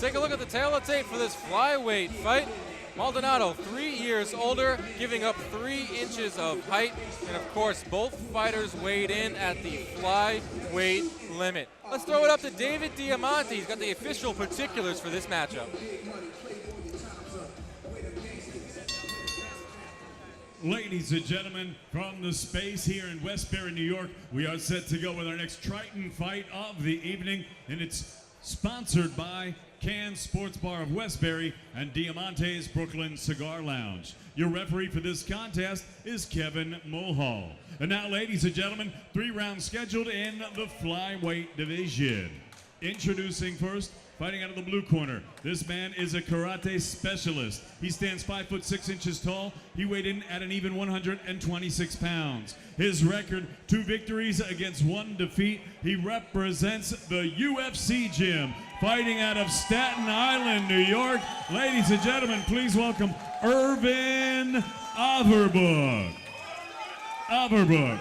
take a look at the tail of tape for this flyweight fight. Maldonado, 3 years older, giving up 3 inches of height. And of course, both fighters weighed in at the flyweight limit. Let's throw it up to David Diamante. He's got the official particulars for this matchup. Ladies and gentlemen, from the space here in Westbury, New York, we are set to go with our next Triton fight of the evening, and it's sponsored by Cannes Sports Bar of Westbury and Diamante's Brooklyn Cigar Lounge. Your referee for this contest is Kevin Mulhall. And now, ladies and gentlemen, 3 rounds scheduled in the flyweight division. Introducing first, fighting out of the blue corner, this man is a karate specialist. He stands 5'6" tall. He weighed in at an even 126 pounds. His record, 2 victories against 1 defeat. He represents the UFC gym, fighting out of Staten Island, New York. Ladies and gentlemen, please welcome Irvin Averbukh. Averbukh.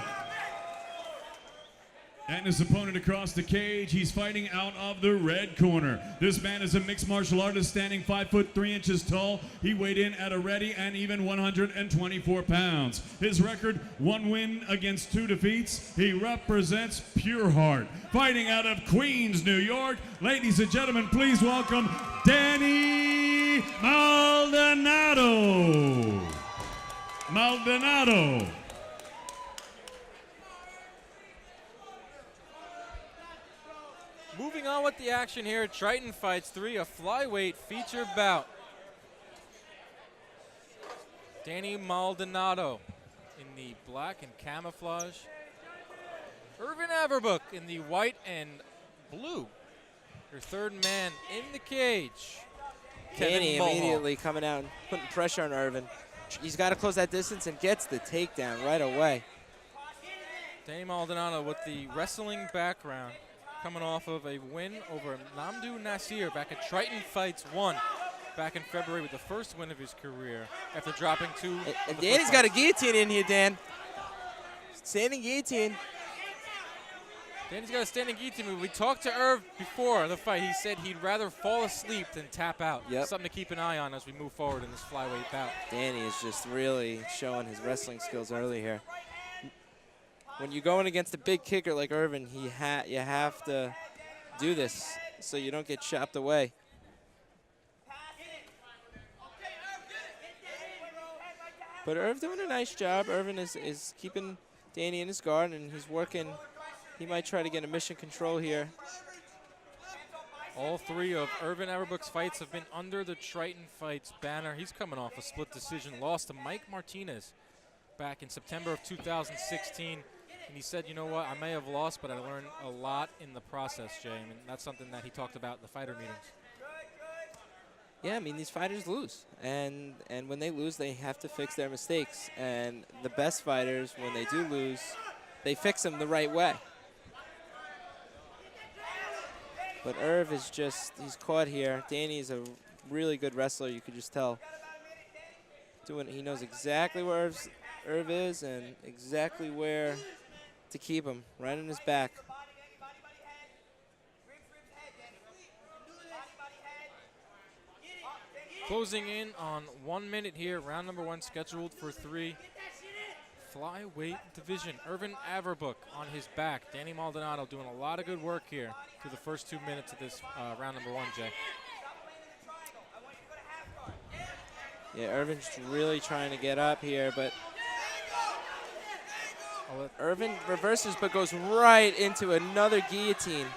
And his opponent across the cage, he's fighting out of the red corner. This man is a mixed martial artist standing 5'3" tall. He weighed in at a ready and even 124 pounds. His record, 1 win against 2 defeats. He represents Pure Heart. Fighting out of Queens, New York, ladies and gentlemen, please welcome Danny Maldonado. Maldonado. Moving on with the action here, Triton Fights 3, a flyweight feature bout. Danny Maldonado in the black and camouflage. Irvin Averbukh in the white and blue. Your third man in the cage. Danny immediately coming out and putting pressure on Irvin. He's got to close that distance and gets the takedown right away. Danny Maldonado with the wrestling background, coming off of a win over Namdu Nasir back at Triton Fights 1 back in February with the first win of his career after dropping 2. And Danny's got a guillotine in here, Dan. Standing guillotine. Danny's got a standing guillotine move. We talked to Irv before the fight. He said he'd rather fall asleep than tap out. Yep. Something to keep an eye on as we move forward in this flyweight bout. Danny is just really showing his wrestling skills early here. When you're going against a big kicker like Irvin, you have to do this so you don't get chopped away. But Irv doing a nice job. Irvin is keeping Danny in his guard, and he's working. He might try to get a mission control here. All 3 of Irvin Averbuk's fights have been under the Triton Fights banner. He's coming off a split decision loss to Mike Martinez back in September of 2016. And he said, you know what, I may have lost, but I learned a lot in the process, Jay. And that's something that he talked about in the fighter meetings. Yeah, I mean, these fighters lose. And when they lose, they have to fix their mistakes. And the best fighters, when they do lose, they fix them the right way. But Irv is just, he's caught here. Danny's a really good wrestler, you could just tell. He knows exactly where Irv is and exactly where to keep him, right in his back. Closing in on 1 minute here, round number 1 scheduled for 3. Flyweight division, Irvin Averbukh on his back. Danny Maldonado doing a lot of good work here through the first 2 minutes of this round number 1, Jay. Yeah, Irvin's really trying to get up here, but Irvin reverses but goes right into another guillotine.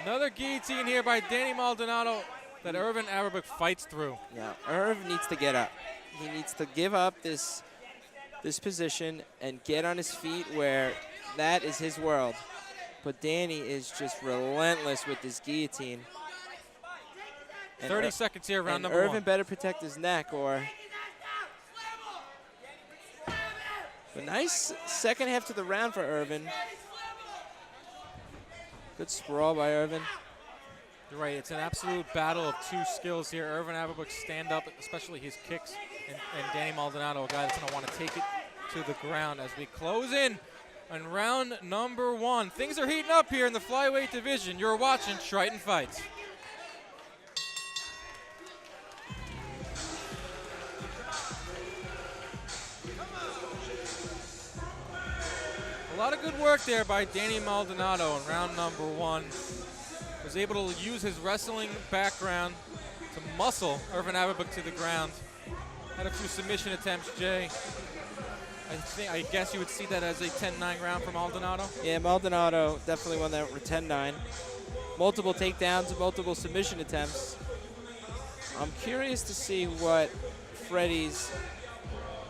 Another guillotine here by Danny Maldonado that Irvin Averbukh fights through. Yeah, Irv needs to get up. He needs to give up this position and get on his feet where that is his world. But Danny is just relentless with this guillotine. And 30 seconds here, round number 1. Irvin better protect his neck or... A nice second half to the round for Irvin. Good sprawl by Irvin. You're right, it's an absolute battle of 2 skills here. Irvin Averbukh stand up, especially his kicks, and Danny Maldonado, a guy that's gonna want to take it to the ground as we close in on round number 1. Things are heating up here in the flyweight division. You're watching Triton Fights. good work there by Danny Maldonado in round number 1. Was able to use his wrestling background to muscle Irvin Averbukh to the ground. Had a few submission attempts, Jay. I guess you would see that as a 10-9 round for Maldonado? Yeah, Maldonado definitely won that 10-9. Multiple takedowns, multiple submission attempts. I'm curious to see what Freddie's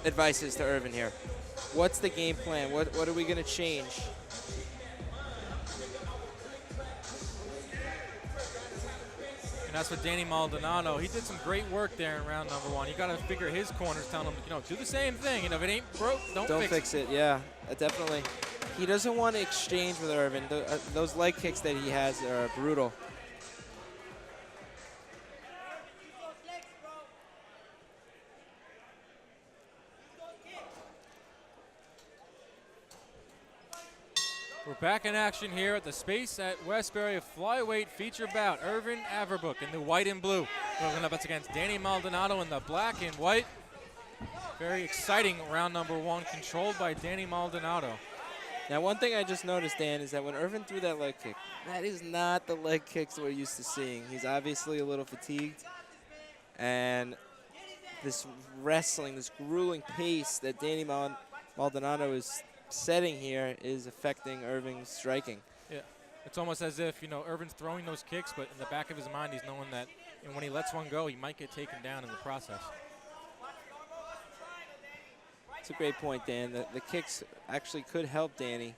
advice is to Irvin here. What's the game plan? What are we going to change? And as for Danny Maldonado, he did some great work there in round number 1. You got to figure his corner's telling him, do the same thing. If it ain't broke, don't fix it. Yeah, definitely. He doesn't want to exchange with Irvin. Those leg kicks that he has are brutal. We're back in action here at the Space at Westbury flyweight feature bout. Irvin Averbukh in the white and blue going up against Danny Maldonado in the black and white. Very exciting round number 1, controlled by Danny Maldonado. Now, one thing I just noticed, Dan, is that when Irvin threw that leg kick, that is not the leg kicks we're used to seeing. He's obviously a little fatigued, and this wrestling, this grueling pace that Danny Maldonado is setting here is affecting Irvin's striking. Yeah, it's almost as if, Irvin's throwing those kicks, but in the back of his mind, he's knowing that when he lets one go, he might get taken down in the process. It's a great point, Dan. The kicks actually could help Danny,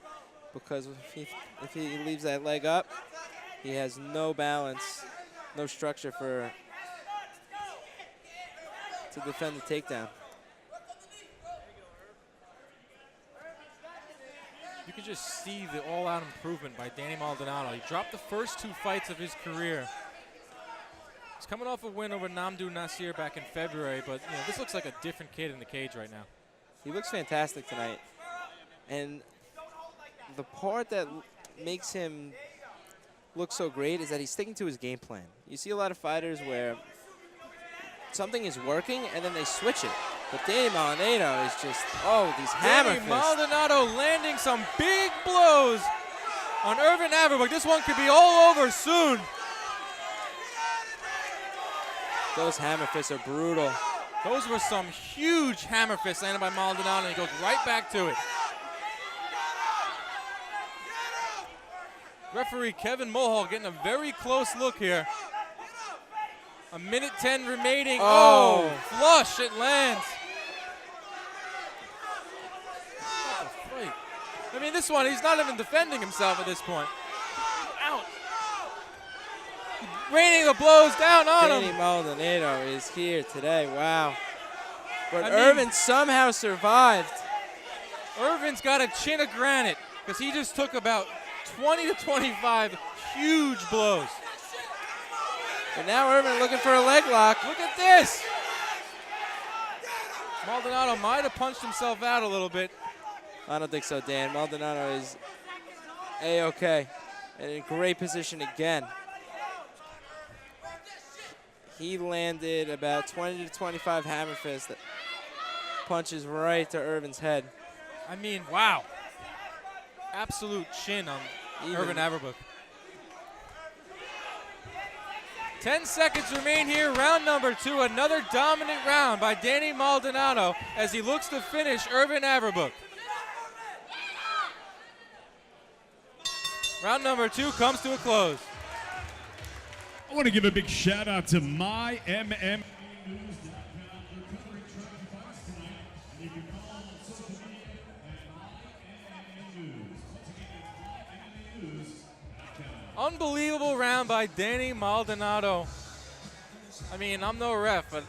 because if he leaves that leg up, he has no balance, no structure to defend the takedown. You can just see the all-out improvement by Danny Maldonado. He dropped the first 2 fights of his career. He's coming off a win over Namdu Nasir back in February, but this looks like a different kid in the cage right now. He looks fantastic tonight. And the part that makes him look so great is that he's sticking to his game plan. You see a lot of fighters where something is working and then they switch it. But Danny Maldonado is just, these hammer fists. Danny Maldonado landing some big blows on Irvin Averbukh. This one could be all over soon. Those hammer fists are brutal. Those were some huge hammer fists landed by Maldonado, and he goes right back to it. Referee Kevin Mohall getting a very close look here. 1:10 remaining. Oh, flush, it lands. I mean, this one, he's not even defending himself at this point. Out. Raining the blows down on him. Danny Maldonado is here today. Wow. But Irvin somehow survived. Irvin's got a chin of granite because he just took about 20 to 25 huge blows. And now Irvin looking for a leg lock. Look at this. Maldonado might have punched himself out a little bit. I don't think so, Dan. Maldonado is A-okay. And in great position again. He landed about 20 to 25 hammer fists that punches right to Irvin's head. I mean, wow. Absolute chin on Irvin Averbukh. 10 seconds remain here, round number 2. Another dominant round by Danny Maldonado as he looks to finish Irvin Averbukh. Round number 2 comes to a close. I want to give a big shout out to my MMA. Unbelievable round by Danny Maldonado. I mean, I'm no ref, but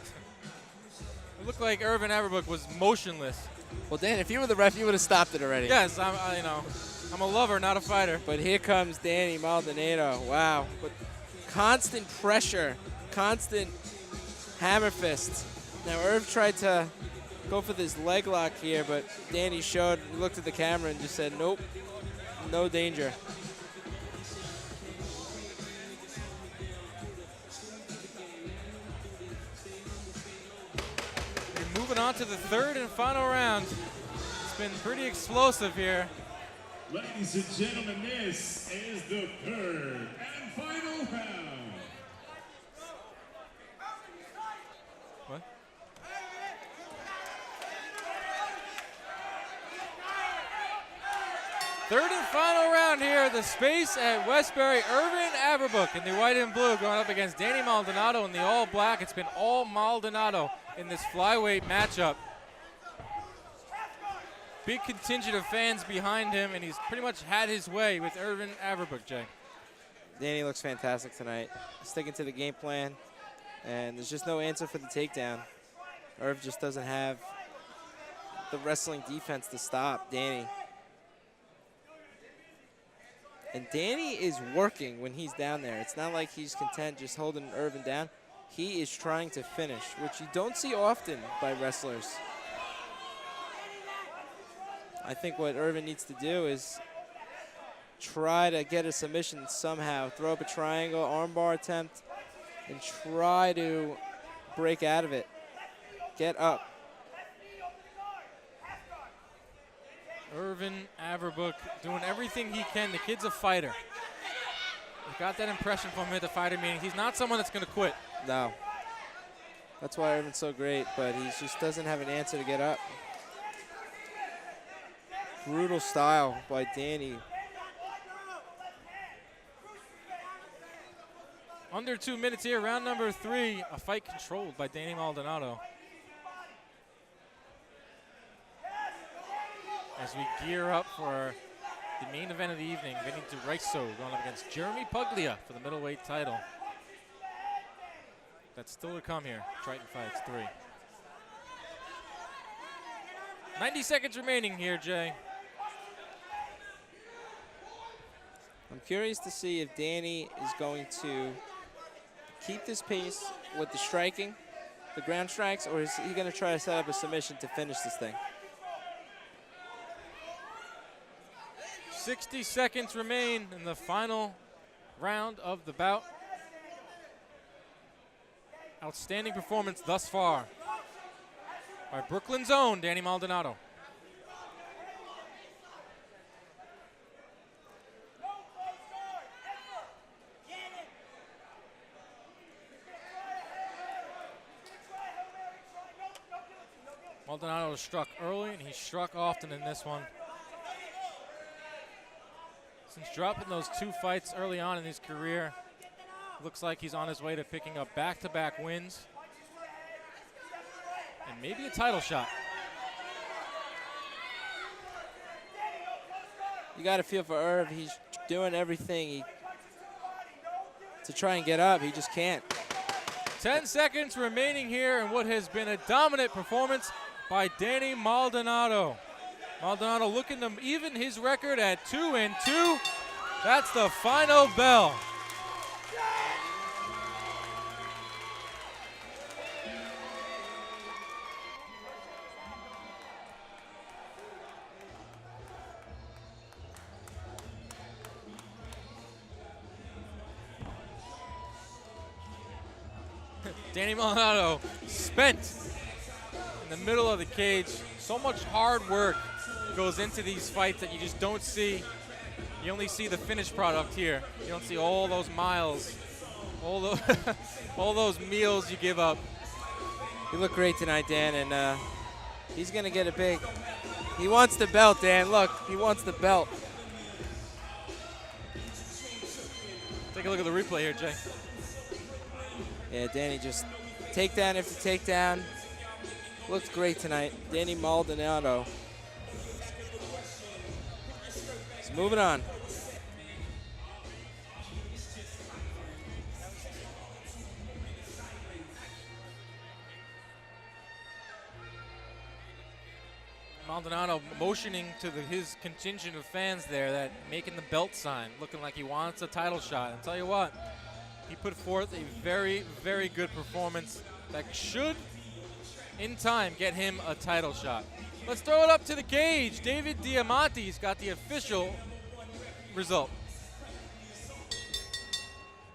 it looked like Irvin Averbukh was motionless. Well, Dan, if you were the ref, you would have stopped it already. Yes, I'm a lover, not a fighter. But here comes Danny Maldonado. Wow. But constant pressure, constant hammer fists. Now, Irv tried to go for this leg lock here, but Danny looked at the camera and just said, nope, no danger. Moving on to the third and final round. It's been pretty explosive here. Ladies and gentlemen, this is the third and final round. What? Third and final round here at the space at Westbury. Irvin Averbukh in the white and blue going up against Danny Maldonado in the all black. It's been all Maldonado in this flyweight matchup. Big contingent of fans behind him, and he's pretty much had his way with Irvin Averbukh, Jay. Danny looks fantastic tonight. Sticking to the game plan, and there's just no answer for the takedown. Irv just doesn't have the wrestling defense to stop Danny. And Danny is working when he's down there. It's not like he's content just holding Irvin down. He is trying to finish, which you don't see often by wrestlers. I think what Irvin needs to do is try to get a submission somehow, throw up a triangle, armbar attempt, and try to break out of it. Get up. Irvin Averbukh doing everything he can. The kid's a fighter. I got that impression from him at the fighter meeting. He's not someone that's going to quit. No. That's why Irvin's so great, but he just doesn't have an answer to get up. Brutal style by Danny. Under 2 minutes here, round number 3. A fight controlled by Danny Maldonado. As we gear up for the main event of the evening, Vinny DeRiso going up against Jeremy Puglia for the middleweight title. That's still to come here. Triton Fights 3. 90 seconds remaining here, Jay. I'm curious to see if Danny is going to keep this pace with the striking, the ground strikes, or is he going to try to set up a submission to finish this thing? 60 seconds remain in the final round of the bout. Outstanding performance thus far by Brooklyn's own Danny Maldonado. Maldonado struck early, and he struck often in this one. Since dropping those 2 fights early on in his career, looks like he's on his way to picking up back-to-back wins and maybe a title shot. You got to feel for Irv. He's doing everything to try and get up. He just can't. 10 seconds remaining here in what has been a dominant performance by Danny Maldonado. Maldonado looking to even his record at 2-2. That's the final bell. Danny Maldonado spent in the middle of the cage. So much hard work goes into these fights that you just don't see. You only see the finished product here. You don't see all those miles, all those, all those meals you give up. You look great tonight, Dan, and he's going to get a big. He wants the belt, Dan. Look, he wants the belt. Take a look at the replay here, Jay. Yeah, Danny just takedown after takedown. Looked great tonight. Danny Maldonado. He's moving on. Maldonado motioning to his contingent of fans there, that making the belt sign, looking like he wants a title shot. I'll tell you what, he put forth a very, very good performance that should, in time, get him a title shot. Let's throw it up to the cage. David Diamante's got the official result.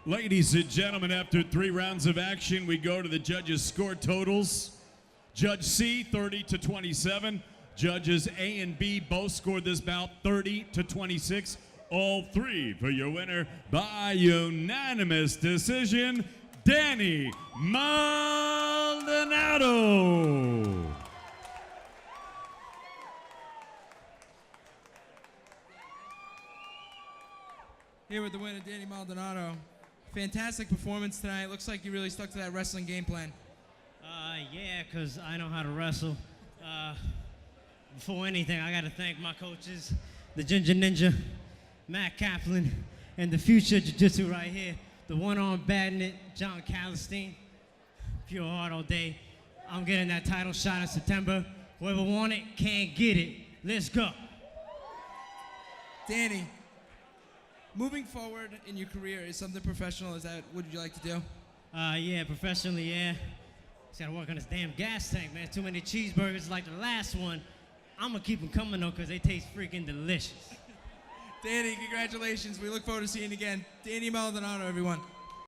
Ladies and gentlemen, after 3 rounds of action, we go to the judges' score totals. Judge C, 30-27. Judges A and B both scored this bout 30-26. All three for your winner by unanimous decision, Danny Maldonado. Here with the winner, Danny Maldonado. Fantastic performance tonight. Looks like you really stuck to that wrestling game plan. Yeah, because I know how to wrestle. Before anything, I got to thank my coaches, the Ginger Ninja, Matt Kaplan, and the future Jiu-Jitsu right here, the one-arm bandit, John Calistine. Pure heart all day. I'm getting that title shot in September. Whoever want it can't get it. Let's go. Danny, moving forward in your career, is something professional? Is that what would you like to do? Yeah, professionally, yeah. Just gotta work on this damn gas tank, man. Too many cheeseburgers like the last one. I'm gonna keep them coming though, because they taste freaking delicious. Danny, congratulations. We look forward to seeing you again. Danny Maldonado, everyone.